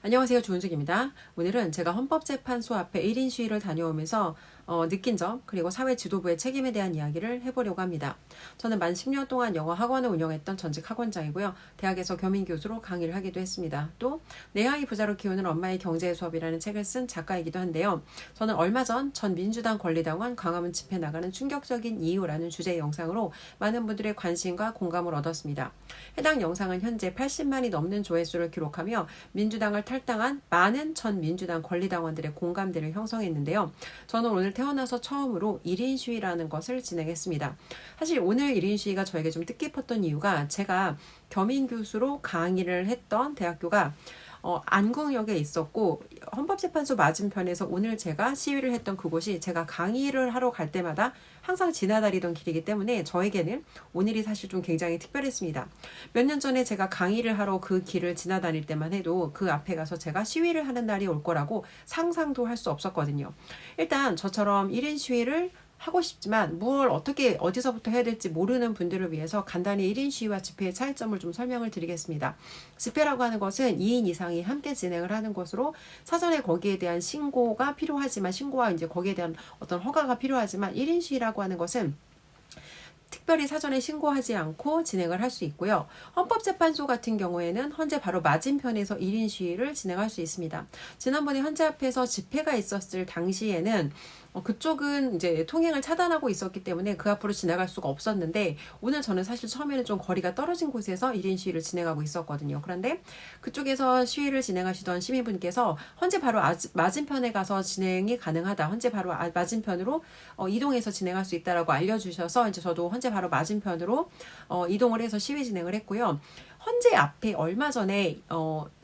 안녕하세요. 조은숙입니다. 오늘은 제가 헌법재판소 앞에 1인 시위를 다녀오면서 느낀 점, 그리고 사회 지도부의 책임에 대한 이야기를 해보려고 합니다. 저는 만 10년 동안 영어 학원을 운영했던 전직 학원장이고요. 대학에서 겸임교수로 강의를 하기도 했습니다. 또 내 아이 부자로 키우는 엄마의 경제 수업이라는 책을 쓴 작가이기도 한데요. 저는 얼마 전 민주당 권리당원 광화문 집회 나가는 충격적인 이유라는 주제의 영상으로 많은 분들의 관심과 공감을 얻었습니다. 해당 영상은 현재 80만이 넘는 조회수를 기록하며 민주당을 탈당한 많은 전 민주당 권리당원들의 공감대를 형성했는데요. 저는 오늘 태어나서 처음으로 1인 시위라는 것을 진행했습니다. 사실 오늘 1인 시위가 저에게 좀 뜻깊었던 이유가 제가 겸임교수로 강의를 했던 대학교가 안국역에 있었고 헌법재판소 맞은편에서 오늘 제가 시위를 했던 그곳이 제가 강의를 하러 갈 때마다 항상 지나다니던 길이기 때문에 저에게는 오늘이 사실 좀 굉장히 특별했습니다. 몇 년 전에 제가 강의를 하러 그 길을 지나다닐 때만 해도 그 앞에 가서 제가 시위를 하는 날이 올 거라고 상상도 할 수 없었거든요. 일단 저처럼 1인 시위를 하고 싶지만 뭘 어떻게 어디서부터 해야 될지 모르는 분들을 위해서 간단히 1인 시위와 집회의 차이점을 좀 설명을 드리겠습니다. 집회라고 하는 것은 2인 이상이 함께 진행을 하는 것으로 사전에 거기에 대한 신고가 필요하지만 신고와 이제 거기에 대한 어떤 허가가 필요하지만 1인 시위라고 하는 것은 특별히 사전에 신고하지 않고 진행을 할 수 있고요. 헌법재판소 같은 경우에는 헌재 바로 맞은편에서 1인 시위를 진행할 수 있습니다. 지난번에 헌재 앞에서 집회가 있었을 당시에는 그쪽은 이제 통행을 차단하고 있었기 때문에 그 앞으로 지나갈 수가 없었는데 오늘 저는 사실 처음에는 좀 거리가 떨어진 곳에서 1인 시위를 진행하고 있었거든요. 그런데 그쪽에서 시위를 진행하시던 시민분께서 헌재 바로 맞은편에 가서 진행이 가능하다. 헌재 바로 맞은편으로 이동해서 진행할 수 있다라고 알려주셔서 이제 저도 헌재 바로 맞은편으로 이동을 해서 시위 진행을 했고요. 헌재 앞에 얼마 전에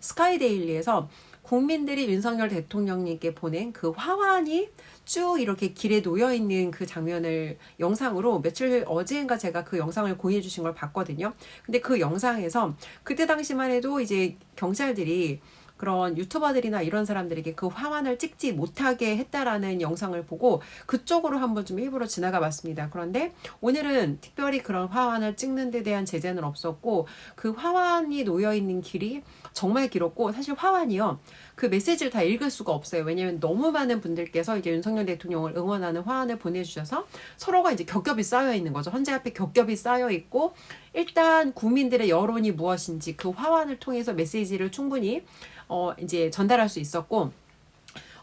스카이데일리에서 국민들이 윤석열 대통령님께 보낸 그 화환이 쭉 이렇게 길에 놓여 있는 그 장면을 영상으로 며칠 어제인가 제가 그 영상을 공유해 주신 걸 봤거든요. 근데 그 영상에서 그때 당시만 해도 이제 경찰들이 그런 유튜버들이나 이런 사람들에게 그 화환을 찍지 못하게 했다라는 영상을 보고 그쪽으로 한번 좀 일부러 지나가 봤습니다. 그런데 오늘은 특별히 그런 화환을 찍는 데 대한 제재는 없었고 그 화환이 놓여 있는 길이 정말 길었고 사실 화환이요. 그 메시지를 다 읽을 수가 없어요. 왜냐면 너무 많은 분들께서 이제 윤석열 대통령을 응원하는 화환을 보내주셔서 서로가 이제 겹겹이 쌓여 있는 거죠. 헌재 앞에 겹겹이 쌓여 있고 일단 국민들의 여론이 무엇인지 그 화환을 통해서 메시지를 충분히 이제 전달할 수 있었고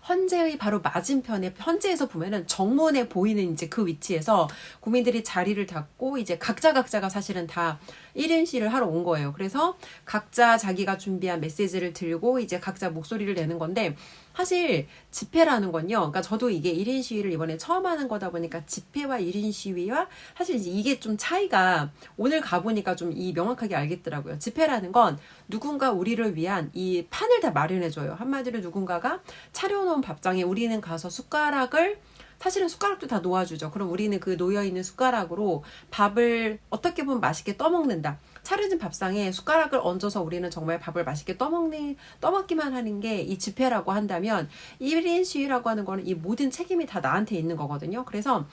헌재의 바로 맞은편에 헌재에서 보면은 정문에 보이는 이제 그 위치에서 국민들이 자리를 잡고 이제 각자가 사실은 다 1인 시위를 하러 온 거예요. 그래서 각자 자기가 준비한 메시지를 들고 이제 각자 목소리를 내는 건데 사실 집회라는 건요. 그러니까 저도 이게 1인 시위를 이번에 처음 하는 거다 보니까 집회와 1인 시위와 사실 이제 이게 좀 차이가 오늘 가보니까 좀 명확하게 알겠더라고요. 집회라는 건 누군가 우리를 위한 이 판을 다 마련해줘요. 한마디로 누군가가 차려놓은 밥상에 우리는 가서 사실은 숟가락도 다 놓아주죠. 그럼 우리는 그 놓여있는 숟가락으로 밥을 어떻게 보면 맛있게 떠먹는다. 차려진 밥상에 숟가락을 얹어서 우리는 정말 밥을 맛있게 떠먹기만 하는 게 이 집회라고 한다면 1인 시위라고 하는 거는 이 모든 책임이 다 나한테 있는 거거든요. 그래서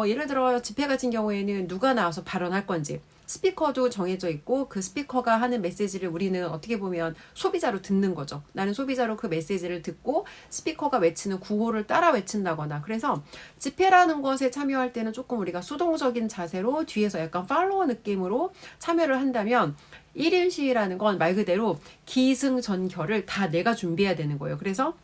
예를 들어 집회 같은 경우에는 누가 나와서 발언할 건지 스피커도 정해져 있고 그 스피커가 하는 메시지를 우리는 어떻게 보면 소비자로 듣는 거죠. 나는 소비자로 그 메시지를 듣고 스피커가 외치는 구호를 따라 외친다거나 그래서 집회라는 것에 참여할 때는 조금 우리가 수동적인 자세로 뒤에서 약간 팔로워 느낌으로 참여를 한다면 1인 시위라는 건 말 그대로 기승전결을 다 내가 준비해야 되는 거예요. 그래서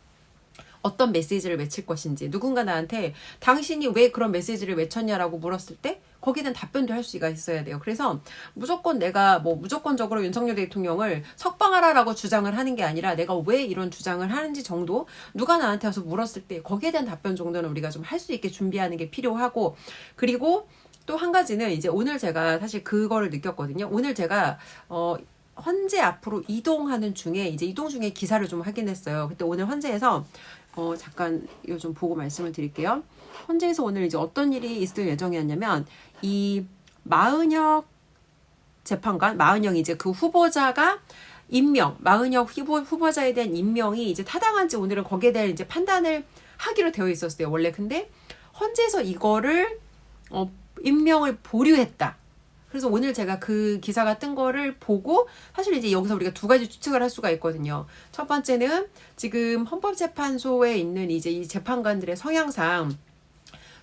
어떤 메시지를 외칠 것인지 누군가 나한테 당신이 왜 그런 메시지를 외쳤냐라고 물었을 때 거기에 대한 답변도 할 수가 있어야 돼요. 그래서 무조건 내가 무조건적으로 윤석열 대통령을 석방하라라고 주장을 하는 게 아니라 내가 왜 이런 주장을 하는지 정도 누가 나한테 와서 물었을 때 거기에 대한 답변 정도는 우리가 좀 할 수 있게 준비하는 게 필요하고 그리고 또 한 가지는 이제 오늘 제가 사실 그거를 느꼈거든요. 오늘 제가 헌재 앞으로 이동하는 중에 이제 이동 중에 기사를 좀 확인했어요. 그때 오늘 헌재에서 잠깐 이거 좀 보고 말씀을 드릴게요. 헌재에서 오늘 이제 어떤 일이 있을 예정이었냐면 이 마은혁 재판관, 마은혁 이제 그 후보자가 마은혁 후보자에 대한 임명이 이제 타당한지 오늘은 거기에 대한 이제 판단을 하기로 되어 있었어요. 원래 근데 헌재에서 이거를 임명을 보류했다. 그래서 오늘 제가 그 기사가 뜬 거를 보고 사실 이제 여기서 우리가 두 가지 추측을 할 수가 있거든요. 첫 번째는 지금 헌법재판소에 있는 이제 이 재판관들의 성향상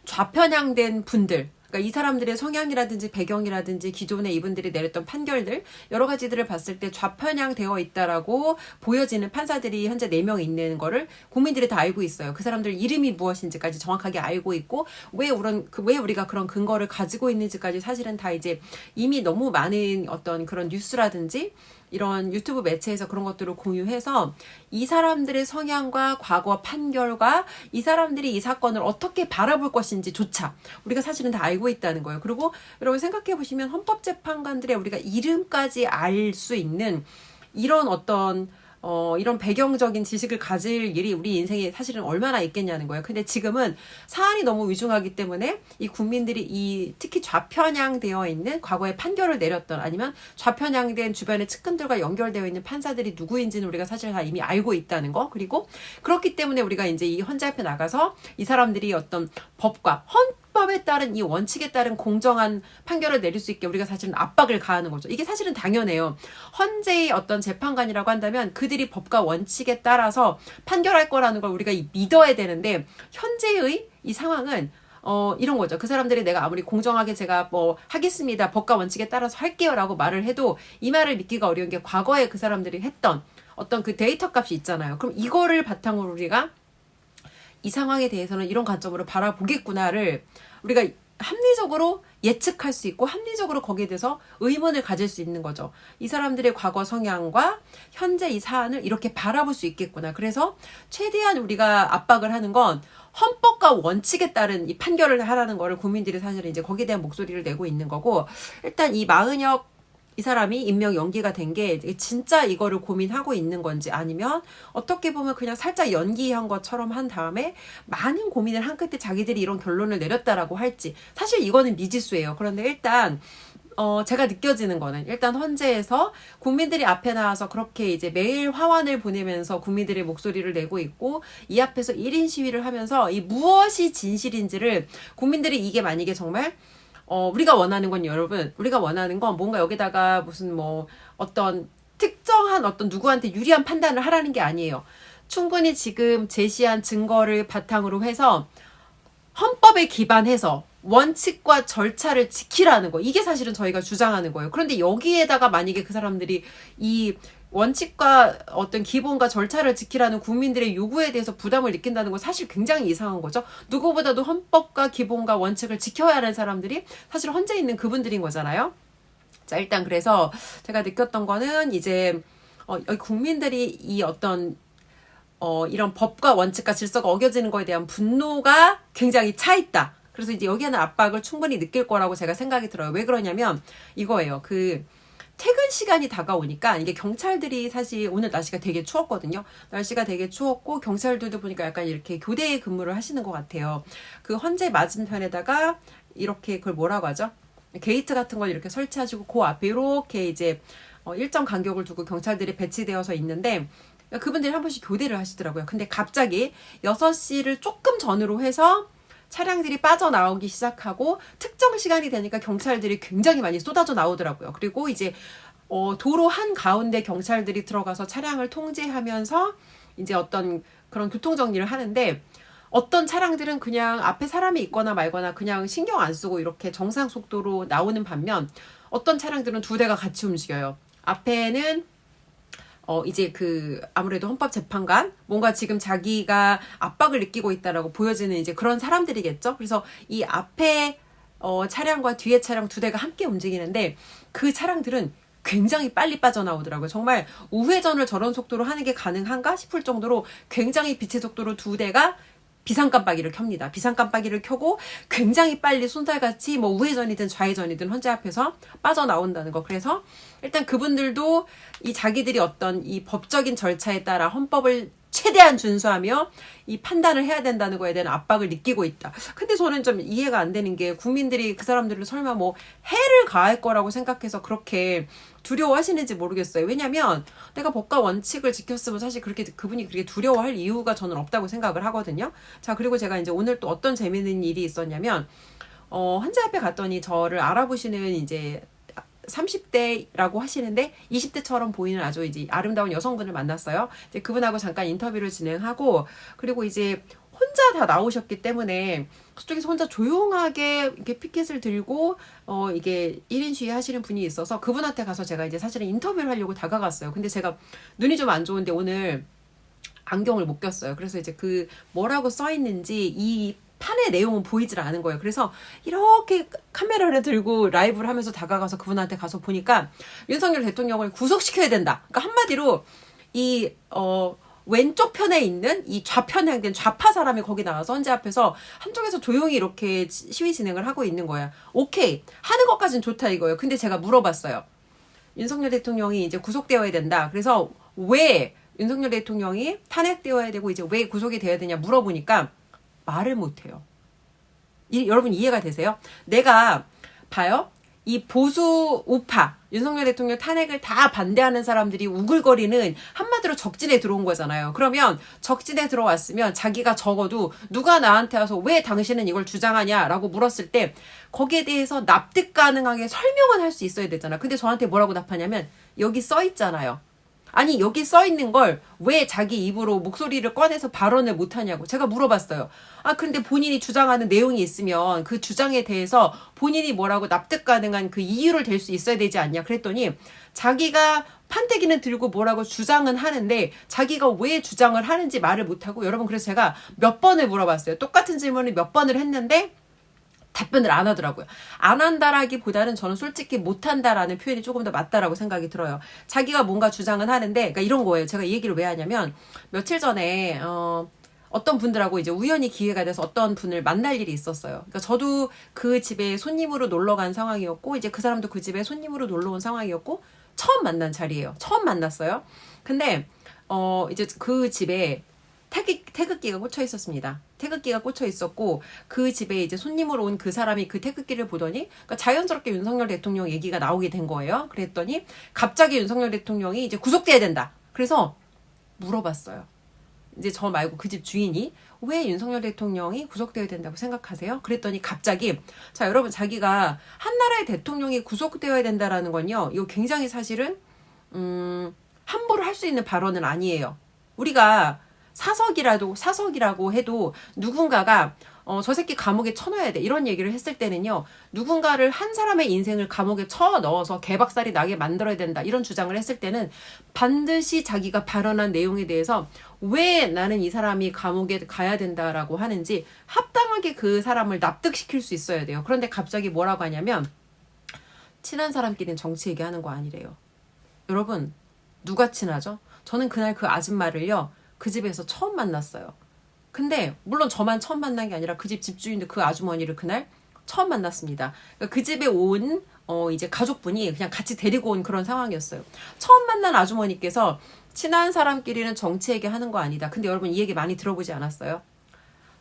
좌편향된 분들, 그러니까 이 사람들의 성향이라든지 배경이라든지 기존에 이분들이 내렸던 판결들 여러 가지들을 봤을 때 좌편향되어 있다라고 보여지는 판사들이 현재 4명 있는 거를 국민들이 다 알고 있어요. 그 사람들 이름이 무엇인지까지 정확하게 알고 있고 왜 우리가 그런 근거를 가지고 있는지까지 사실은 다 이제 이미 너무 많은 어떤 그런 뉴스라든지 이런 유튜브 매체에서 그런 것들을 공유해서 이 사람들의 성향과 과거 판결과 이 사람들이 이 사건을 어떻게 바라볼 것인지조차 우리가 사실은 다 알고 있다는 거예요. 그리고 여러분 생각해 보시면 헌법재판관들의 우리가 이름까지 알 수 있는 이런 어떤 이런 배경적인 지식을 가질 일이 우리 인생에 사실은 얼마나 있겠냐는 거예요. 근데 지금은 사안이 너무 위중하기 때문에 이 국민들이 특히 좌편향되어 있는 과거에 판결을 내렸던 아니면 좌편향된 주변의 측근들과 연결되어 있는 판사들이 누구인지는 우리가 사실 다 이미 알고 있다는 거. 그리고 그렇기 때문에 우리가 이제 이 헌재 앞에 나가서 이 사람들이 어떤 법과 헌법에 따른 이 원칙에 따른 공정한 판결을 내릴 수 있게 우리가 사실은 압박을 가하는 거죠. 이게 사실은 당연해요. 헌재의 어떤 재판관이라고 한다면 그들이 법과 원칙에 따라서 판결할 거라는 걸 우리가 믿어야 되는데 현재의 이 상황은 이런 거죠. 그 사람들이 내가 아무리 공정하게 제가 뭐 하겠습니다. 법과 원칙에 따라서 할게요 라고 말을 해도 이 말을 믿기가 어려운 게 과거에 그 사람들이 했던 어떤 그 데이터 값이 있잖아요. 그럼 이거를 바탕으로 우리가 이 상황에 대해서는 이런 관점으로 바라보겠구나를 우리가 합리적으로 예측할 수 있고 합리적으로 거기에 대해서 의문을 가질 수 있는 거죠. 이 사람들의 과거 성향과 현재 이 사안을 이렇게 바라볼 수 있겠구나. 그래서 최대한 우리가 압박을 하는 건 헌법과 원칙에 따른 이 판결을 하라는 거를 국민들이 사실은 이제 거기에 대한 목소리를 내고 있는 거고 일단 이 마은혁 이 사람이 임명 연기가 된 게 진짜 이거를 고민하고 있는 건지 아니면 어떻게 보면 그냥 살짝 연기한 것처럼 한 다음에 많은 고민을 한 끝에 자기들이 이런 결론을 내렸다라고 할지 사실 이거는 미지수예요. 그런데 일단 제가 느껴지는 거는 일단 헌재에서 국민들이 앞에 나와서 그렇게 이제 매일 화환을 보내면서 국민들의 목소리를 내고 있고 이 앞에서 1인 시위를 하면서 이 무엇이 진실인지를 국민들이 이게 만약에 정말 우리가 원하는 건 여러분, 우리가 원하는 건 뭔가 여기다가 무슨 뭐 어떤 특정한 어떤 누구한테 유리한 판단을 하라는 게 아니에요. 충분히 지금 제시한 증거를 바탕으로 해서 헌법에 기반해서 원칙과 절차를 지키라는 거. 이게 사실은 저희가 주장하는 거예요. 그런데 여기에다가 만약에 그 사람들이 이 원칙과 어떤 기본과 절차를 지키라는 국민들의 요구에 대해서 부담을 느낀다는 건 사실 굉장히 이상한 거죠. 누구보다도 헌법과 기본과 원칙을 지켜야 하는 사람들이 사실 헌재에 있는 그분들인 거잖아요. 자, 일단 그래서 제가 느꼈던 거는 이제 여기 국민들이 이 어떤 이런 법과 원칙과 질서가 어겨지는 거에 대한 분노가 굉장히 차 있다. 그래서 이제 여기에는 압박을 충분히 느낄 거라고 제가 생각이 들어요. 왜 그러냐면 이거예요. 퇴근 시간이 다가오니까 이게 경찰들이 사실 오늘 날씨가 되게 추웠거든요. 날씨가 되게 추웠고 경찰들도 보니까 약간 이렇게 교대 근무를 하시는 것 같아요. 그 헌재 맞은편에다가 이렇게 그걸 뭐라고 하죠? 게이트 같은 걸 이렇게 설치하시고 그 앞에 이렇게 이제 일정 간격을 두고 경찰들이 배치되어서 있는데 그분들이 한 번씩 교대를 하시더라고요. 근데 갑자기 6시를 조금 전으로 해서 차량들이 빠져나오기 시작하고 특정 시간이 되니까 경찰들이 굉장히 많이 쏟아져 나오더라고요. 그리고 이제 도로 한가운데 경찰들이 들어가서 차량을 통제하면서 이제 어떤 그런 교통정리를 하는데 어떤 차량들은 그냥 앞에 사람이 있거나 말거나 그냥 신경 안 쓰고 이렇게 정상 속도로 나오는 반면 어떤 차량들은 두 대가 같이 움직여요. 앞에는 이제 아무래도 헌법재판관, 뭔가 지금 자기가 압박을 느끼고 있다라고 보여지는 이제 그런 사람들이겠죠? 그래서 이 앞에, 차량과 뒤에 차량 두 대가 함께 움직이는데 그 차량들은 굉장히 빨리 빠져나오더라고요. 정말 우회전을 저런 속도로 하는 게 가능한가 싶을 정도로 굉장히 빛의 속도로 두 대가 비상깜빡이를 켭니다. 비상깜빡이를 켜고 굉장히 빨리 손살같이 뭐 우회전이든 좌회전이든 헌재 앞에서 빠져나온다는 거. 그래서 일단 그분들도 이 자기들이 어떤 이 법적인 절차에 따라 헌법을 최대한 준수하며 이 판단을 해야 된다는 거에 대한 압박을 느끼고 있다. 근데 저는 좀 이해가 안 되는 게 국민들이 그 사람들을 설마 뭐 해를 가할 거라고 생각해서 그렇게 두려워하시는지 모르겠어요. 왜냐면 내가 법과 원칙을 지켰으면 사실 그분이 그렇게 두려워할 이유가 저는 없다고 생각을 하거든요. 자, 그리고 제가 이제 오늘 또 어떤 재미있는 일이 있었냐면 헌재 앞에 갔더니 저를 알아보시는 이제 30대라고 하시는데 20대처럼 보이는 아주 이제 아름다운 여성분을 만났어요. 이제 그분하고 잠깐 인터뷰를 진행하고, 그리고 이제 혼자 다 나오셨기 때문에 그쪽에서 혼자 조용하게 이렇게 피켓을 들고 이게 1인 시위 하시는 분이 있어서 그분한테 가서 제가 이제 사실은 인터뷰를 하려고 다가갔어요. 근데 제가 눈이 좀 안 좋은데 오늘 안경을 못 꼈어요. 그래서 이제 그 뭐라고 써 있는지 이 판의 내용은 보이질 않은 거예요. 그래서 이렇게 카메라를 들고 라이브를 하면서 다가가서 그분한테 가서 보니까 윤석열 대통령을 구속시켜야 된다. 그러니까 한마디로 이 왼쪽 편에 있는 이 좌편에 향된 좌파 사람이 거기 나와서 헌재 앞에서 한쪽에서 조용히 이렇게 시위 진행을 하고 있는 거야. 오케이. 하는 것까진 좋다 이거예요. 근데 제가 물어봤어요. 윤석열 대통령이 이제 구속되어야 된다. 그래서 왜 윤석열 대통령이 탄핵되어야 되고 이제 왜 구속이 되어야 되냐 물어보니까 말을 못해요. 여러분 이해가 되세요? 내가 봐요. 이 보수 우파 윤석열 대통령 탄핵을 다 반대하는 사람들이 우글거리는 한마디로 적진에 들어온 거잖아요. 그러면 적진에 들어왔으면 자기가 적어도 누가 나한테 와서 왜 당신은 이걸 주장하냐라고 물었을 때 거기에 대해서 납득 가능하게 설명은 할 수 있어야 되잖아. 근데 저한테 뭐라고 답하냐면 여기 써 있잖아요. 아니 여기 써 있는 걸 왜 자기 입으로 목소리를 꺼내서 발언을 못하냐고 제가 물어봤어요. 아 근데 본인이 주장하는 내용이 있으면 그 주장에 대해서 본인이 뭐라고 납득 가능한 그 이유를 댈 수 있어야 되지 않냐 그랬더니 자기가 판때기는 들고 뭐라고 주장은 하는데 자기가 왜 주장을 하는지 말을 못하고 여러분 그래서 제가 몇 번을 물어봤어요. 똑같은 질문을 몇 번을 했는데 답변을 안 하더라고요. 안 한다라기보다는 저는 솔직히 못한다라는 표현이 조금 더 맞다라고 생각이 들어요. 자기가 뭔가 주장은 하는데 그러니까 이런 거예요. 제가 이 얘기를 왜 하냐면 며칠 전에 어떤 분들하고 이제 우연히 기회가 돼서 어떤 분을 만날 일이 있었어요. 그러니까 저도 그 집에 손님으로 놀러 간 상황이었고 이제 그 사람도 그 집에 손님으로 놀러 온 상황이었고 처음 만난 자리예요. 처음 만났어요. 근데 이제 그 집에 태극기가 꽂혀 있었습니다. 태극기가 꽂혀 있었고 그 집에 이제 손님으로 온 그 사람이 그 태극기를 보더니 그러니까 자연스럽게 윤석열 대통령 얘기가 나오게 된 거예요. 그랬더니 갑자기 윤석열 대통령이 이제 구속돼야 된다. 그래서 물어봤어요. 이제 저 말고 그 집 주인이 왜 윤석열 대통령이 구속돼야 된다고 생각하세요? 그랬더니 갑자기 자 여러분 자기가 한 나라의 대통령이 구속되어야 된다라는 건요. 이거 굉장히 사실은 함부로 할 수 있는 발언은 아니에요. 우리가 사석이라고 해도 누군가가 저 새끼 감옥에 쳐넣어야 돼 이런 얘기를 했을 때는요 누군가를 한 사람의 인생을 감옥에 쳐넣어서 개박살이 나게 만들어야 된다 이런 주장을 했을 때는 반드시 자기가 발언한 내용에 대해서 왜 나는 이 사람이 감옥에 가야 된다라고 하는지 합당하게 그 사람을 납득시킬 수 있어야 돼요. 그런데 갑자기 뭐라고 하냐면 친한 사람끼리는 정치 얘기하는 거 아니래요. 여러분 누가 친하죠? 저는 그날 그 아줌마를요 그 집에서 처음 만났어요. 근데 물론 저만 처음 만난 게 아니라 그 집 집주인도 그 아주머니를 그날 처음 만났습니다. 그러니까 그 집에 온 이제 가족분이 그냥 같이 데리고 온 그런 상황이었어요. 처음 만난 아주머니께서 친한 사람끼리는 정치 얘기하는 거 아니다. 근데 여러분 이 얘기 많이 들어보지 않았어요?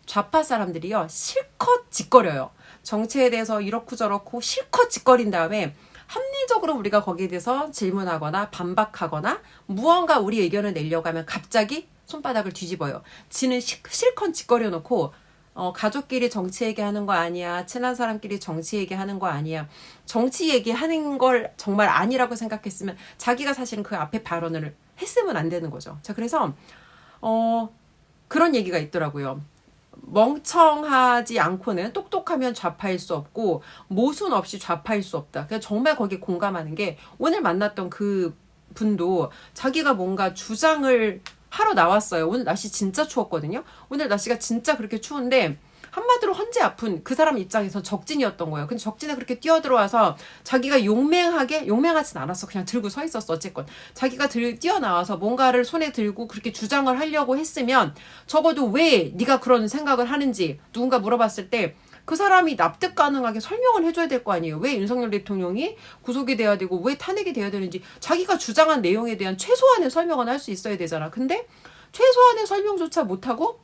좌파 사람들이요 실컷 짓거려요. 정치에 대해서 이렇고 저렇고 실컷 짓거린 다음에 합리적으로 우리가 거기에 대해서 질문하거나 반박하거나 무언가 우리 의견을 내려고 하면 갑자기 손바닥을 뒤집어요. 지는 실컷 짓거려 놓고 가족끼리 정치 얘기하는 거 아니야. 친한 사람끼리 정치 얘기하는 거 아니야. 정치 얘기하는 걸 정말 아니라고 생각했으면 자기가 사실은 그 앞에 발언을 했으면 안 되는 거죠. 자 그래서 그런 얘기가 있더라고요. 멍청하지 않고는 똑똑하면 좌파일 수 없고 모순 없이 좌파일 수 없다. 그냥 정말 거기에 공감하는 게 오늘 만났던 그 분도 자기가 뭔가 주장을 하러 나왔어요. 오늘 날씨 진짜 추웠거든요. 오늘 날씨가 진짜 그렇게 추운데 한마디로 헌재 앞은 그 사람 입장에서 적진이었던 거예요. 근데 적진에 그렇게 뛰어들어와서 자기가 용맹하진 않았어. 그냥 들고 서 있었어. 어쨌건 자기가 뛰어나와서 뭔가를 손에 들고 그렇게 주장을 하려고 했으면 적어도 왜 네가 그런 생각을 하는지 누군가 물어봤을 때 그 사람이 납득 가능하게 설명을 해줘야 될 거 아니에요. 왜 윤석열 대통령이 구속이 돼야 되고 왜 탄핵이 돼야 되는지 자기가 주장한 내용에 대한 최소한의 설명은 할 수 있어야 되잖아. 근데 최소한의 설명조차 못하고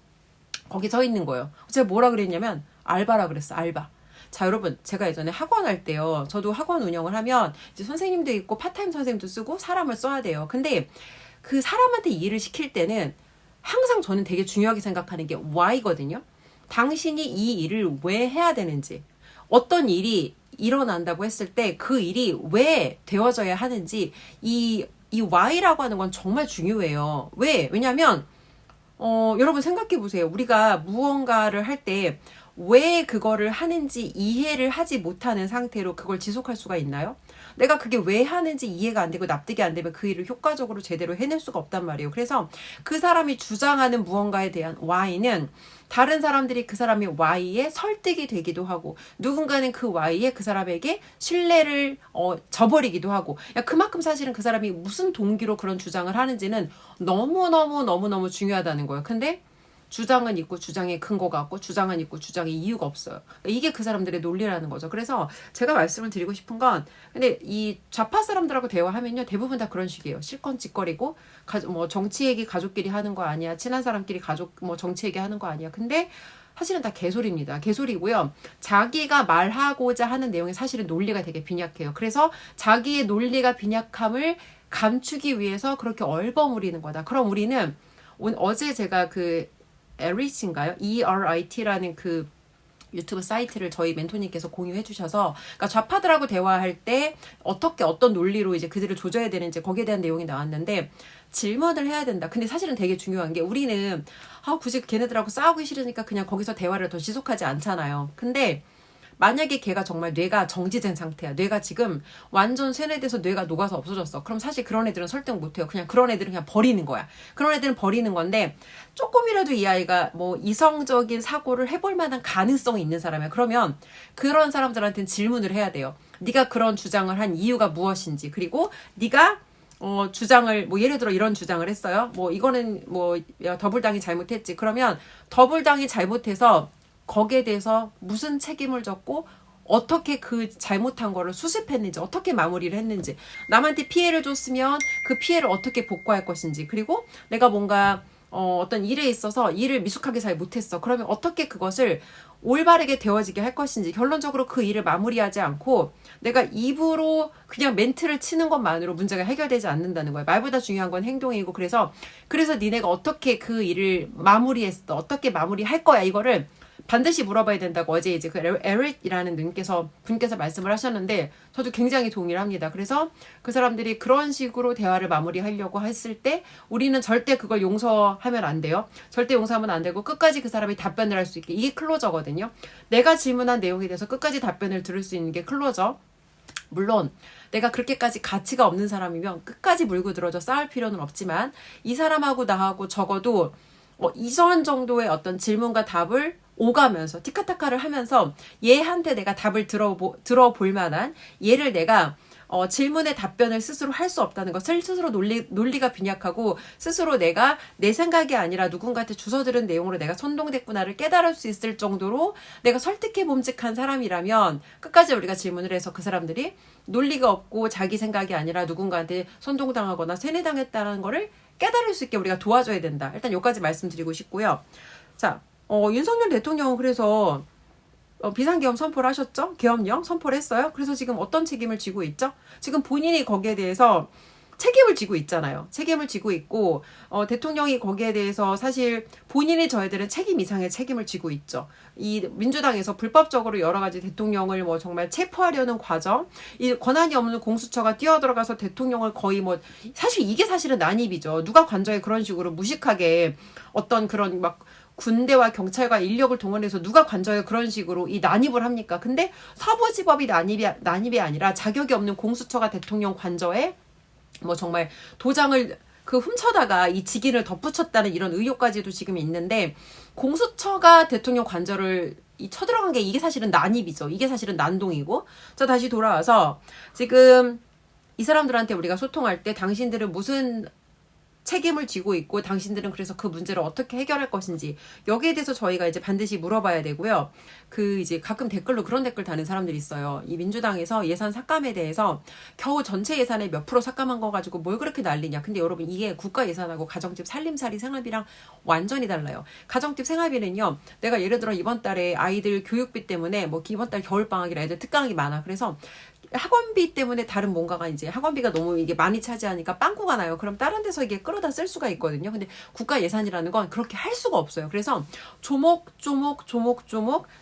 거기 서 있는 거예요. 제가 뭐라 그랬냐면 알바라 그랬어. 알바. 자 여러분 제가 예전에 학원 할 때요. 저도 학원 운영을 하면 이제 선생님도 있고 파타임 선생님도 쓰고 사람을 써야 돼요. 근데 그 사람한테 일을 시킬 때는 항상 저는 되게 중요하게 생각하는 게 why거든요. 당신이 이 일을 왜 해야 되는지 어떤 일이 일어난다고 했을 때 그 일이 왜 되어져야 하는지 이 why라고 하는 건 정말 중요해요. 왜냐면 여러분 생각해 보세요. 우리가 무언가를 할 때 왜 그거를 하는지 이해를 하지 못하는 상태로 그걸 지속할 수가 있나요? 내가 그게 왜 하는지 이해가 안 되고 납득이 안 되면 그 일을 효과적으로 제대로 해낼 수가 없단 말이에요. 그래서 그 사람이 주장하는 무언가에 대한 why는 다른 사람들이 그 사람의 why에 설득이 되기도 하고 누군가는 그 why에 그 사람에게 신뢰를 저버리기도 하고 그만큼 사실은 그 사람이 무슨 동기로 그런 주장을 하는지는 너무너무 중요하다는 거예요. 근데 주장은 있고 주장의 근거가 없고 주장은 있고 주장의 이유가 없어요. 이게 그 사람들의 논리라는 거죠. 그래서 제가 말씀을 드리고 싶은 건 근데 이 좌파 사람들하고 대화하면요 대부분 다 그런 식이에요. 실컷 짓거리고 뭐 정치 얘기 가족끼리 하는 거 아니야. 친한 사람끼리 가족 뭐 정치 얘기 하는 거 아니야. 근데 사실은 다 개소리입니다. 개소리고요. 자기가 말하고자 하는 내용이 사실은 논리가 되게 빈약해요. 그래서 자기의 논리가 빈약함을 감추기 위해서 그렇게 얼버무리는 거다. 그럼 우리는 어제 제가 그 에릿인가요? ERIT라는 그 유튜브 사이트를 저희 멘토님께서 공유해 주셔서 그러니까 좌파들하고 대화할 때 어떤 논리로 이제 그들을 조져야 되는지 거기에 대한 내용이 나왔는데 질문을 해야 된다. 근데 사실은 되게 중요한 게 우리는 굳이 걔네들하고 싸우기 싫으니까 그냥 거기서 대화를 더 지속하지 않잖아요. 근데 만약에 걔가 정말 뇌가 정지된 상태야. 뇌가 지금 완전 세뇌돼서 뇌가 녹아서 없어졌어. 그럼 사실 그런 애들은 설득 못해요. 그런 애들은 그냥 버리는 거야. 그런 애들은 버리는 건데 조금이라도 이 아이가 뭐 이성적인 사고를 해볼 만한 가능성이 있는 사람이야. 그러면 그런 사람들한테는 질문을 해야 돼요. 네가 그런 주장을 한 이유가 무엇인지 그리고 네가 주장을 뭐 예를 들어 이런 주장을 했어요. 뭐 이거는 뭐 더블당이 잘못했지. 그러면 더블당이 잘못해서 거기에 대해서 무슨 책임을 졌고 어떻게 그 잘못한 거를 수습했는지 어떻게 마무리를 했는지 남한테 피해를 줬으면 그 피해를 어떻게 복구할 것인지 그리고 내가 뭔가 어떤 일에 있어서 일을 미숙하게 잘 못했어. 그러면 어떻게 그것을 올바르게 되어지게 할 것인지 결론적으로 그 일을 마무리하지 않고 내가 입으로 그냥 멘트를 치는 것만으로 문제가 해결되지 않는다는 거예요. 말보다 중요한 건 행동이고 그래서 니네가 어떻게 그 일을 마무리했어. 어떻게 마무리할 거야. 이거를 반드시 물어봐야 된다고 어제 이제 그 에릭이라는 분께서 말씀을 하셨는데 저도 굉장히 동의를 합니다. 그래서 그 사람들이 그런 식으로 대화를 마무리하려고 했을 때 우리는 절대 그걸 용서하면 안 돼요. 절대 용서하면 안 되고 끝까지 그 사람이 답변을 할 수 있게 이게 클로저거든요. 내가 질문한 내용에 대해서 끝까지 답변을 들을 수 있는 게 클로저. 물론 내가 그렇게까지 가치가 없는 사람이면 끝까지 물고 들어져 싸울 필요는 없지만 이 사람하고 나하고 적어도 이전 정도의 어떤 질문과 답을 오가면서 티카타카를 하면서 얘한테 내가 답을 들어볼 만한 얘를 내가 질문에 답변을 스스로 할 수 없다는 것을 스스로 논리가 빈약하고 스스로 내가 내 생각이 아니라 누군가한테 주워들은 내용으로 내가 선동됐구나를 깨달을 수 있을 정도로 내가 설득해 봄직한 사람이라면 끝까지 우리가 질문을 해서 그 사람들이 논리가 없고 자기 생각이 아니라 누군가한테 선동당하거나 세뇌당했다는 거를 깨달을 수 있게 우리가 도와줘야 된다. 일단 여기까지 말씀드리고 싶고요. 자, 윤석열 대통령은 그래서 비상계엄 선포를 하셨죠? 계엄령 선포를 했어요. 그래서 지금 어떤 책임을 지고 있죠? 지금 본인이 거기에 대해서 책임을 지고 있잖아요. 책임을 지고 있고 대통령이 거기에 대해서 사실 본인이 저희들은 책임 이상의 책임을 지고 있죠. 이 민주당에서 불법적으로 여러 가지 대통령을 뭐 정말 체포하려는 과정, 이 권한이 없는 공수처가 뛰어들어가서 대통령을 거의 뭐 사실 이게 사실은 난입이죠. 누가 관저에 그런 식으로 무식하게 어떤 그런 막 군대와 경찰과 인력을 동원해서 누가 관저에 그런 식으로 이 난입을 합니까? 근데 서부지법이 난입이 아니라 자격이 없는 공수처가 대통령 관저에 뭐 정말 도장을 훔쳐다가 이 직인을 덧붙였다는 이런 의혹까지도 지금 있는데 공수처가 대통령 관저를 쳐들어간 게 이게 사실은 난입이죠. 이게 사실은 난동이고. 자, 다시 돌아와서 지금 이 사람들한테 우리가 소통할 때 당신들은 무슨 책임을 지고 있고 당신들은 그래서 그 문제를 어떻게 해결할 것인지 여기에 대해서 저희가 이제 반드시 물어봐야 되고요. 이제 가끔 댓글로 그런 댓글 다는 사람들이 있어요. 이 민주당에서 예산 삭감에 대해서 겨우 전체 예산의 몇 프로 삭감한 거 가지고 뭘 그렇게 난리냐. 근데 여러분 이게 국가 예산하고 가정집 살림살이 생활비랑 완전히 달라요. 가정집 생활비는요. 내가 예를 들어 이번 달에 아이들 교육비 때문에 뭐 이번 달 겨울방학이라 애들 특강이 많아. 그래서 학원비 때문에 다른 뭔가가 이제 학원비가 너무 이게 많이 차지하니까 빵꾸가 나요. 그럼 다른 데서 이게 끌어다 쓸 수가 있거든요. 근데 국가 예산이라는 건 그렇게 할 수가 없어요. 그래서 조목조목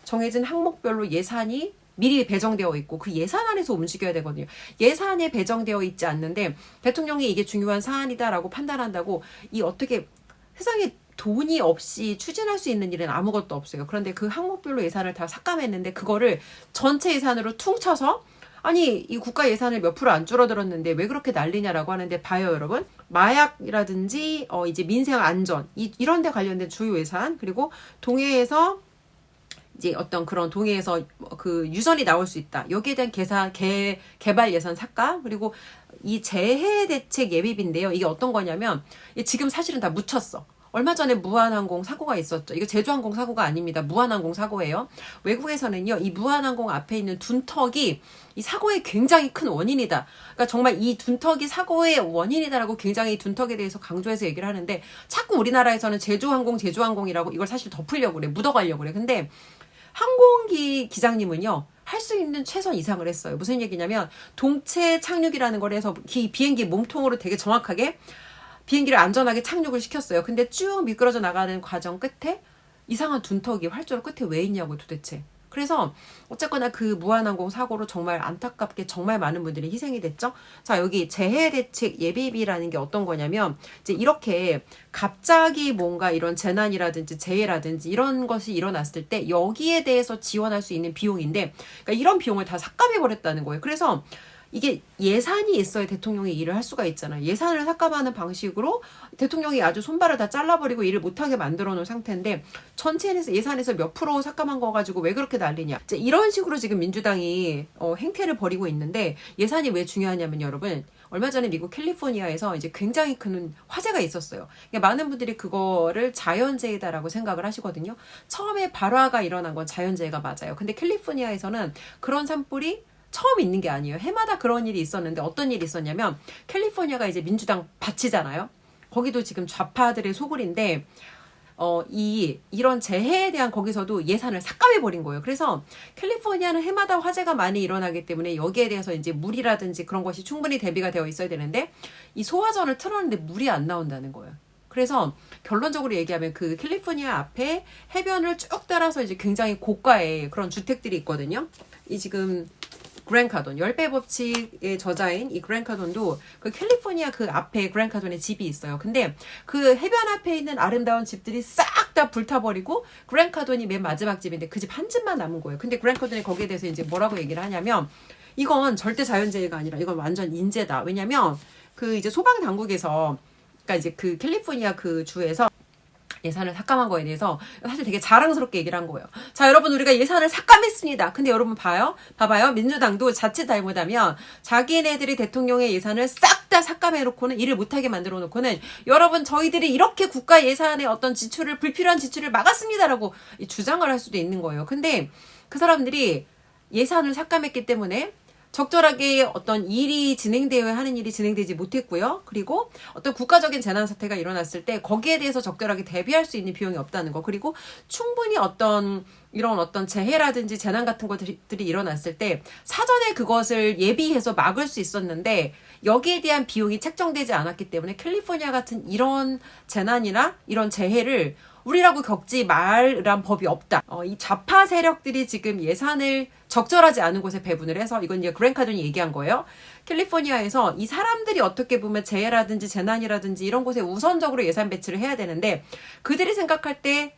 정해진 항목별로 예산이 미리 배정되어 있고 그 예산 안에서 움직여야 되거든요. 예산에 배정되어 있지 않는데 대통령이 이게 중요한 사안이다라고 판단한다고 이 어떻게 세상에 돈이 없이 추진할 수 있는 일은 아무것도 없어요. 그런데 그 항목별로 예산을 다 삭감했는데 그거를 전체 예산으로 퉁쳐서 아니 이 국가 예산을 몇 프로 안 줄어들었는데 왜 그렇게 난리냐라고 하는데 봐요 여러분. 마약이라든지 이제 민생 안전 이런 데 관련된 주요 예산 그리고 동해에서 이제 어떤 그런 동해에서 그 유선이 나올 수 있다. 여기에 대한 개발 예산 삭감 그리고 이 재해 대책 예비비인데요. 이게 어떤 거냐면 지금 사실은 다 묻혔어. 얼마 전에 무한항공 사고가 있었죠. 이거 제주항공 사고가 아닙니다. 무한항공 사고예요. 외국에서는요, 이 무한항공 앞에 있는 둔턱이 이 사고의 굉장히 큰 원인이다. 그러니까 정말 이 둔턱이 사고의 원인이다라고 굉장히 둔턱에 대해서 강조해서 얘기를 하는데 자꾸 우리나라에서는 제주항공이라고 이걸 사실 덮으려고 그래. 묻어가려고 그래. 근데 항공기 기장님은요, 할 수 있는 최선 이상을 했어요. 무슨 얘기냐면 동체 착륙이라는 걸 해서 비행기 몸통으로 되게 정확하게 비행기를 안전하게 착륙을 시켰어요. 근데 쭉 미끄러져 나가는 과정 끝에 이상한 둔턱이 활주로 끝에 왜 있냐고 도대체. 그래서 어쨌거나 그 무한항공 사고로 정말 안타깝게 정말 많은 분들이 희생이 됐죠. 자, 여기 재해대책 예비비라는 게 어떤 거냐면 이제 이렇게 갑자기 뭔가 이런 재난이라든지 재해라든지 이런 것이 일어났을 때 여기에 대해서 지원할 수 있는 비용인데 그러니까 이런 비용을 다 삭감해버렸다는 거예요. 그래서 이게 예산이 있어야 대통령이 일을 할 수가 있잖아요. 예산을 삭감하는 방식으로 대통령이 아주 손발을 다 잘라버리고 일을 못하게 만들어 놓은 상태인데 전체 예산에서 몇 프로 삭감한 거 가지고 왜 그렇게 난리냐. 이제 이런 식으로 지금 민주당이 행태를 벌이고 있는데 예산이 왜 중요하냐면 여러분 얼마 전에 미국 캘리포니아에서 이제 굉장히 큰 화재가 있었어요. 그러니까 많은 분들이 그거를 자연재해다라고 생각을 하시거든요. 처음에 발화가 일어난 건 자연재해가 맞아요. 근데 캘리포니아에서는 그런 산불이 처음 있는 게 아니에요. 해마다 그런 일이 있었는데 어떤 일이 있었냐면 캘리포니아가 이제 민주당 밭이잖아요. 거기도 지금 좌파들의 소굴인데 이런 재해에 대한 거기서도 예산을 삭감해버린 거예요. 그래서 캘리포니아는 해마다 화재가 많이 일어나기 때문에 여기에 대해서 이제 물이라든지 그런 것이 충분히 대비가 되어 있어야 되는데 이 소화전을 틀었는데 물이 안 나온다는 거예요. 그래서 결론적으로 얘기하면 그 캘리포니아 앞에 해변을 쭉 따라서 이제 굉장히 고가의 그런 주택들이 있거든요. 이 지금 그랜카돈 10배 법칙의 저자인 이 그랜카돈도 그 캘리포니아 그 앞에 그랜카돈에 집이 있어요. 근데 그 해변 앞에 있는 아름다운 집들이 싹 다 불타버리고 그랜카돈이 맨 마지막 집인데 그 집 한 집만 남은 거예요. 근데 그랜카돈이 거기에 대해서 이제 뭐라고 얘기를 하냐면 이건 절대 자연재해가 아니라 이건 완전 인재다. 왜냐면 그 이제 소방 당국에서 그러니까 이제 그 캘리포니아 그 주에서 예산을 삭감한 거에 대해서 사실 되게 자랑스럽게 얘기를 한 거예요. 자, 여러분 우리가 예산을 삭감했습니다. 근데 여러분 봐봐요. 민주당도 자칫 잘못하면 자기네들이 대통령의 예산을 싹 다 삭감해놓고는 일을 못하게 만들어 놓고는 여러분 저희들이 이렇게 국가 예산의 어떤 지출을 불필요한 지출을 막았습니다라고 주장을 할 수도 있는 거예요. 근데 그 사람들이 예산을 삭감했기 때문에 적절하게 어떤 일이 진행되어야 하는 일이 진행되지 못했고요. 그리고 어떤 국가적인 재난 사태가 일어났을 때 거기에 대해서 적절하게 대비할 수 있는 비용이 없다는 거. 그리고 충분히 이런 어떤 재해라든지 재난 같은 것들이 일어났을 때 사전에 그것을 예비해서 막을 수 있었는데 여기에 대한 비용이 책정되지 않았기 때문에 캘리포니아 같은 이런 재난이나 이런 재해를 우리라고 겪지 말란 법이 없다. 이 좌파 세력들이 지금 예산을 적절하지 않은 곳에 배분을 해서 이건 이제 그랜카돈이 얘기한 거예요. 캘리포니아에서 이 사람들이 어떻게 보면 재해라든지 재난이라든지 이런 곳에 우선적으로 예산 배치를 해야 되는데 그들이 생각할 때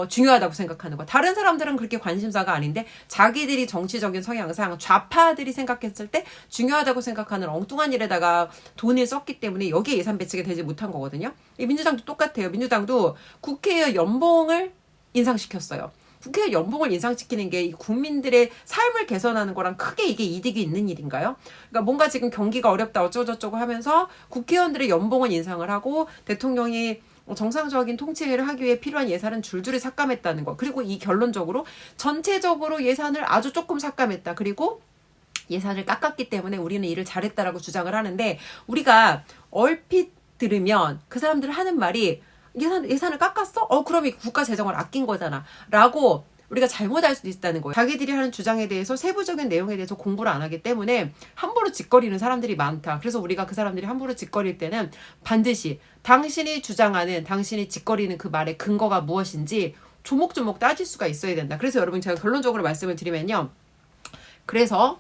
중요하다고 생각하는 거. 다른 사람들은 그렇게 관심사가 아닌데 자기들이 정치적인 성향상 좌파들이 생각했을 때 중요하다고 생각하는 엉뚱한 일에다가 돈을 썼기 때문에 여기에 예산 배치가 되지 못한 거거든요. 이 민주당도 똑같아요. 민주당도 국회의 연봉을 인상시켰어요. 국회의 연봉을 인상시키는 게 국민들의 삶을 개선하는 거랑 크게 이게 이득이 있는 일인가요? 그러니까 뭔가 지금 경기가 어렵다 어쩌고저쩌고 하면서 국회의원들의 연봉은 인상을 하고 대통령이 정상적인 통치를 하기 위해 필요한 예산은 줄줄이 삭감했다는 거. 그리고 이 결론적으로 전체적으로 예산을 아주 조금 삭감했다. 그리고 예산을 깎았기 때문에 우리는 일을 잘했다라고 주장을 하는데 우리가 얼핏 들으면 그 사람들 하는 말이 예산을 깎았어? 그럼 이 국가 재정을 아낀 거잖아. 라고 우리가 잘못할 수도 있다는 거예요. 자기들이 하는 주장에 대해서 세부적인 내용에 대해서 공부를 안 하기 때문에 함부로 짓거리는 사람들이 많다. 그래서 우리가 그 사람들이 함부로 짓거릴 때는 반드시 당신이 주장하는 당신이 짓거리는 그 말의 근거가 무엇인지 조목조목 따질 수가 있어야 된다. 그래서 여러분 제가 결론적으로 말씀을 드리면요. 그래서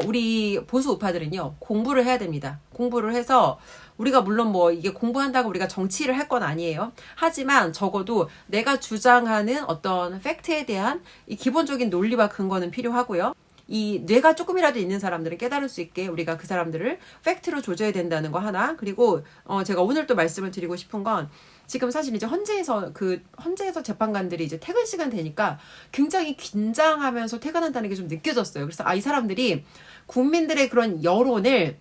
우리 보수 우파들은요, 공부를 해야 됩니다. 공부를 해서 우리가 물론 뭐 이게 공부한다고 우리가 정치를 할 건 아니에요. 하지만 적어도 내가 주장하는 어떤 팩트에 대한 이 기본적인 논리와 근거는 필요하고요. 이 뇌가 조금이라도 있는 사람들은 깨달을 수 있게 우리가 그 사람들을 팩트로 조져야 된다는 거 하나. 그리고 제가 오늘 또 말씀을 드리고 싶은 건 지금 사실 이제 헌재에서 재판관들이 이제 퇴근 시간 되니까 굉장히 긴장하면서 퇴근한다는 게 좀 느껴졌어요. 그래서 이 사람들이 국민들의 그런 여론을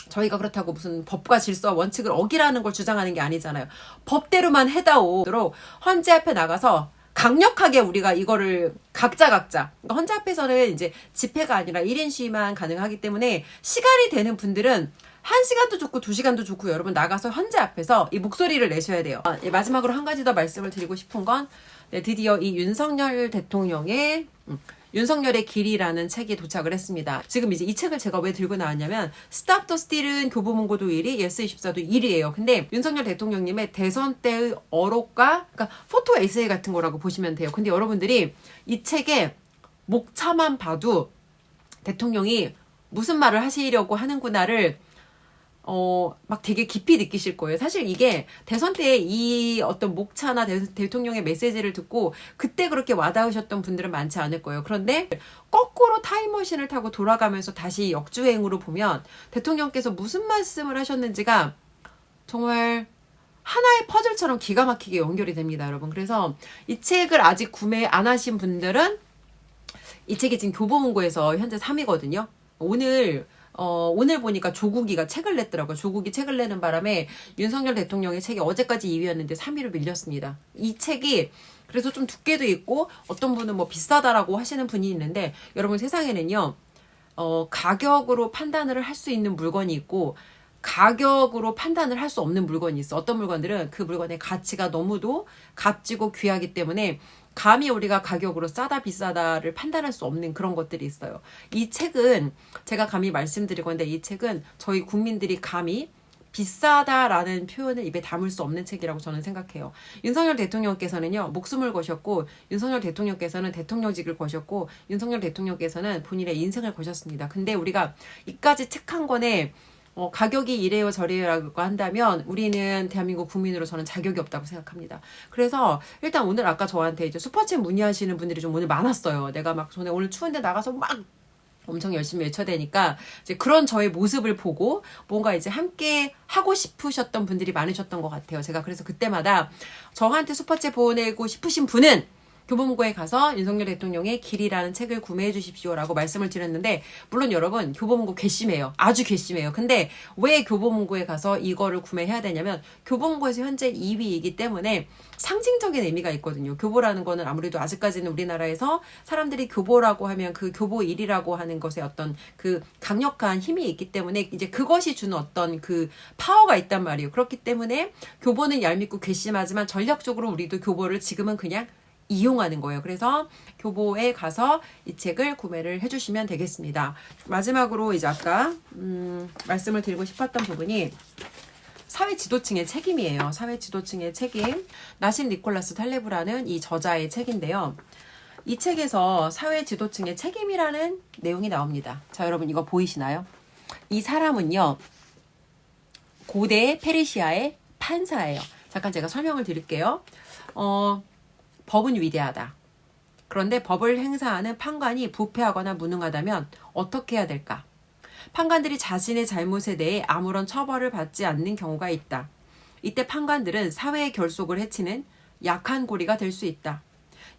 저희가 그렇다고 무슨 법과 질서와 원칙을 어기라는 걸 주장하는 게 아니잖아요. 법대로만 해다오도록 헌재 앞에 나가서 강력하게 우리가 이거를 각자 그러니까 헌재 앞에서는 이제 집회가 아니라 1인 시위만 가능하기 때문에 시간이 되는 분들은 1시간도 좋고 2시간도 좋고 여러분 나가서 헌재 앞에서 이 목소리를 내셔야 돼요. 마지막으로 한 가지 더 말씀을 드리고 싶은 건 드디어 이 윤석열의 길이라는 책이 도착을 했습니다. 지금 이제 이 책을 제가 왜 들고 나왔냐면 스탑 더 스틸은 교보문고도 1위, 예스24도 1위예요. 근데 윤석열 대통령님의 대선 때의 어록과 그러니까 포토 에세이 같은 거라고 보시면 돼요. 근데 여러분들이 이 책에 목차만 봐도 대통령이 무슨 말을 하시려고 하는구나를 막 되게 깊이 느끼실 거예요. 사실 이게 대선 때 이 어떤 목차나 대통령의 메시지를 듣고 그때 그렇게 와닿으셨던 분들은 많지 않을 거예요. 그런데 거꾸로 타임머신을 타고 돌아가면서 다시 역주행으로 보면 대통령께서 무슨 말씀을 하셨는지가 정말 하나의 퍼즐처럼 기가 막히게 연결이 됩니다, 여러분. 그래서 이 책을 아직 구매 안 하신 분들은 이 책이 지금 교보문고에서 현재 3위거든요. 오늘 보니까 조국이가 책을 냈더라고요. 조국이 책을 내는 바람에 윤석열 대통령의 책이 어제까지 2위였는데 3위로 밀렸습니다. 이 책이 그래서 좀 두께도 있고 어떤 분은 뭐 비싸다라고 하시는 분이 있는데 여러분 세상에는요. 가격으로 판단을 할 수 있는 물건이 있고 가격으로 판단을 할 수 없는 물건이 있어. 어떤 물건들은 그 물건의 가치가 너무도 값지고 귀하기 때문에 감히 우리가 가격으로 싸다 비싸다를 판단할 수 없는 그런 것들이 있어요. 이 책은 제가 감히 말씀드릴 건데 이 책은 저희 국민들이 감히 비싸다라는 표현을 입에 담을 수 없는 책이라고 저는 생각해요. 윤석열 대통령께서는요. 목숨을 거셨고 윤석열 대통령께서는 대통령직을 거셨고 윤석열 대통령께서는 본인의 인생을 거셨습니다. 근데 우리가 이까지 책 한 권에 가격이 이래요 저래요라고 한다면 우리는 대한민국 국민으로 저는 자격이 없다고 생각합니다. 그래서 일단 오늘 아까 저한테 이제 슈퍼챗 문의하시는 분들이 좀 오늘 많았어요. 내가 막 전에 오늘 추운데 나가서 막 엄청 열심히 외쳐대니까 이제 그런 저의 모습을 보고 뭔가 이제 함께 하고 싶으셨던 분들이 많으셨던 것 같아요. 제가 그래서 그때마다 저한테 슈퍼챗 보내고 싶으신 분은 교보문고에 가서 윤석열 대통령의 길이라는 책을 구매해 주십시오라고 말씀을 드렸는데 물론 여러분 교보문고 괘씸해요. 아주 괘씸해요. 근데 왜 교보문고에 가서 이거를 구매해야 되냐면 교보문고에서 현재 2위이기 때문에 상징적인 의미가 있거든요. 교보라는 거는 아무래도 아직까지는 우리나라에서 사람들이 교보라고 하면 그 교보일이라고 하는 것에 어떤 그 강력한 힘이 있기 때문에 이제 그것이 주는 어떤 그 파워가 있단 말이에요. 그렇기 때문에 교보는 얄밉고 괘씸하지만 전략적으로 우리도 교보를 지금은 그냥 이용하는 거예요. 그래서 교보에 가서 이 책을 구매를 해주시면 되겠습니다. 마지막으로 이제 아까 말씀을 드리고 싶었던 부분이 사회 지도층의 책임이에요. 사회 지도층의 책임. 나신 니콜라스 탈레브라는 이 저자의 책인데요. 이 책에서 사회 지도층의 책임이라는 내용이 나옵니다. 자, 여러분 이거 보이시나요? 이 사람은요. 고대 페르시아의 판사예요. 잠깐 제가 설명을 드릴게요. 법은 위대하다. 그런데 법을 행사하는 판관이 부패하거나 무능하다면 어떻게 해야 될까? 판관들이 자신의 잘못에 대해 아무런 처벌을 받지 않는 경우가 있다. 이때 판관들은 사회의 결속을 해치는 약한 고리가 될 수 있다.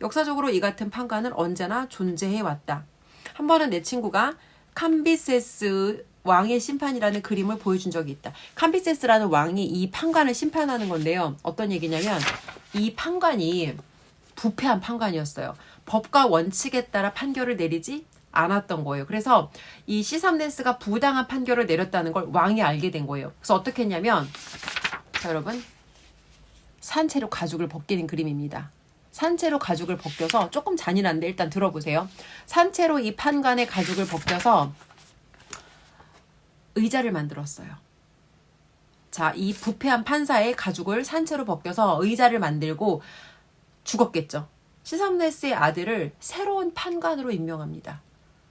역사적으로 이 같은 판관은 언제나 존재해왔다. 한 번은 내 친구가 캄비세스 왕의 심판이라는 그림을 보여준 적이 있다. 캄비세스라는 왕이 이 판관을 심판하는 건데요. 어떤 얘기냐면 이 판관이 부패한 판관이었어요. 법과 원칙에 따라 판결을 내리지 않았던 거예요. 그래서 이 시삼네스가 부당한 판결을 내렸다는 걸 왕이 알게 된 거예요. 그래서 어떻게 했냐면 자 여러분 산채로 가죽을 벗기는 그림입니다. 산채로 가죽을 벗겨서 조금 잔인한데 일단 들어보세요. 산채로 이 판관의 가죽을 벗겨서 의자를 만들었어요. 자, 이 부패한 판사의 가죽을 산채로 벗겨서 의자를 만들고 죽었겠죠. 시삼네스의 아들을 새로운 판관으로 임명합니다.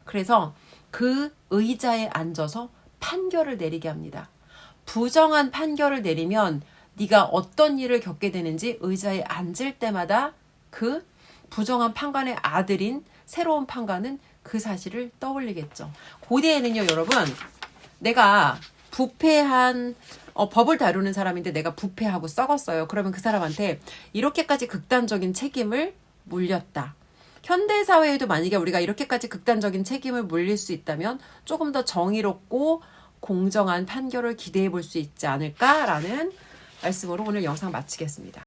그래서 그 의자에 앉아서 판결을 내리게 합니다. 부정한 판결을 내리면 네가 어떤 일을 겪게 되는지 의자에 앉을 때마다 그 부정한 판관의 아들인 새로운 판관은 그 사실을 떠올리겠죠. 고대에는요, 여러분, 내가 부패한 법을 다루는 사람인데 내가 부패하고 썩었어요. 그러면 그 사람한테 이렇게까지 극단적인 책임을 물렸다. 현대사회에도 만약에 우리가 이렇게까지 극단적인 책임을 물릴 수 있다면 조금 더 정의롭고 공정한 판결을 기대해 볼 수 있지 않을까라는 말씀으로 오늘 영상 마치겠습니다.